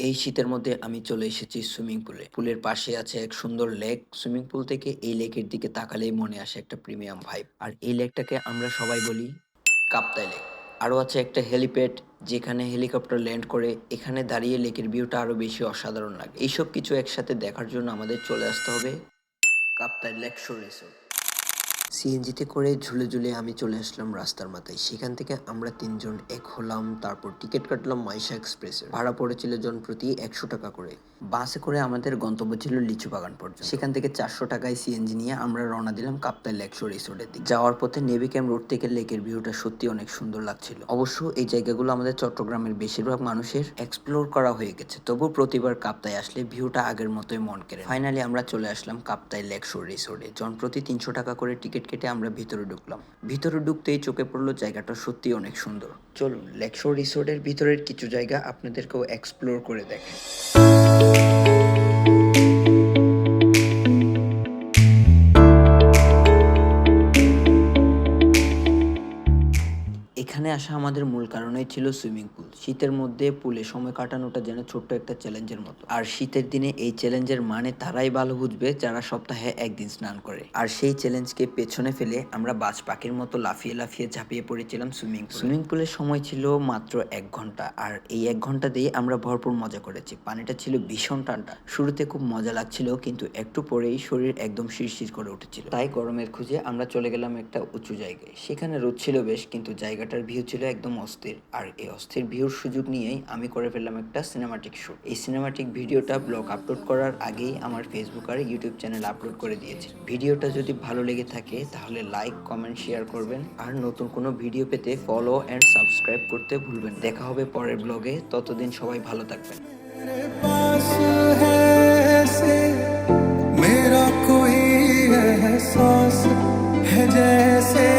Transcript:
এই শীতের মধ্যে আমি চলে এসেছি সুইমিং পুলে। পুলের পাশে আছে এক সুন্দর লেক। সুইমিং পুল থেকে এই লেকের দিকে তাকালেই মনে আসে একটা প্রিমিয়াম ভাইব। আর এই লেকটাকে আমরা সবাই বলি কাপ্তাই লেক। আরো আছে একটা হেলিপ্যাড, যেখানে হেলিকপ্টার ল্যান্ড করে। এখানে দাঁড়িয়ে লেকের ভিউটা আরো বেশি অসাধারণ লাগে। এইসব কিছু একসাথে দেখার জন্য আমাদের চলে আসতে হবে কাপ্তাই লেক শোর রিসোর্ট। সিএনজিতে করে ঝুলে ঝুলে আমি চলে আসলাম রাস্তার মাথায়। সেখান থেকে আমরা তিনজন এক হলাম, তারপর টিকিট কাটলাম মাইশা এক্সপ্রেসের। ভাড়া পড়েছিল জন প্রতি 100 টাকা করে। বাসে করে আমাদের গন্তব্য ছিল লিচু বাগান পর্যন্ত। সেখান থেকে 400 টাকায় সিএনজি নিয়ে আমরা রওনা দিলাম কাপ্তাই লেক শোর রিসোর্টের দিকে। যাওয়ার পথে নেভি ক্যাম্প রোড থেকে লেকের ভিউটা সত্যি অনেক সুন্দর লাগছিল। অবশ্য এই জায়গাগুলো আমাদের চট্টগ্রামের বেশিরভাগ মানুষের এক্সপ্লোর করা হয়ে গেছে, তবু প্রতিবার কাপ্তাই আসলে ভিউটা আগের মতোই মন কেড়ে। ফাইনালি আমরা চলে আসলাম কাপ্তাই লেক শোর রিসোর্টে। জন প্রতি 300 টাকা করে টিকিট কেটে আমরা ভিতরে ঢুকলাম। ভিতরে ঢুকতেই চোখে পড়লো জায়গাটা সত্যি অনেক সুন্দর। চলুন লেক শোর রিসোর্টের ভিতরের কিছু জায়গা আপনাদেরকেও এক্সপ্লোর করে দেখেন। এখানে আসা আমাদের মূল কারণই ছিল সুইমিং পুল। শীতের মধ্যে পুলে সময় কাটানোটা যেন ছোট্ট একটা চ্যালেঞ্জের মতো। আর শীতের দিনে এই চ্যালেঞ্জের মানে তারাই ভালো বুঝবে যারা সপ্তাহে একদিন স্নান করে। আর সেই চ্যালেঞ্জকে পেছনে ফেলে আমরা বাজ পাখির মতো লাফিয়ে লাফিয়ে ঝাঁপিয়ে পড়েছিলাম সুইমিং পুলের সময় ছিল মাত্র 1 ঘন্টা। আর এই 1 ঘন্টা দিয়ে আমরা ভরপুর মজা করেছি। পানিটা ছিল ভীষণ ঠান্ডা। শুরুতে খুব মজা লাগছিল, কিন্তু একটু পরেই শরীর একদম শিরশির করে উঠেছিল। তাই গরমের খুঁজে আমরা চলে গেলাম একটা উঁচু জায়গায়। সেখানে রোদ ছিল বেশ, কিন্তু জায়গাটার ভিউ ছিল একদম অস্থির। আর এই অস্থির ভিউর সুযোগ নিয়েই আমি করে ফেললাম একটা সিনেমাটিক শুট। এই সিনেমাটিক ভিডিওটা ব্লগ আপলোড করার আগেই আমার ফেসবুক আর ইউটিউব চ্যানেল আপলোড করে দিয়েছি। ভিডিওটা যদি ভালো লেগে থাকে তাহলে লাইক, কমেন্ট, শেয়ার করবেন। আর নতুন কোনো ভিডিও পেতে ফলো অ্যান্ড সাবস্ক্রাইব করতে ভুলবেন। দেখা হবে পরের ব্লগে। ততদিন সবাই ভালো থাকবেন। पास है ऐसे मेरा कोई एहसास है जैसे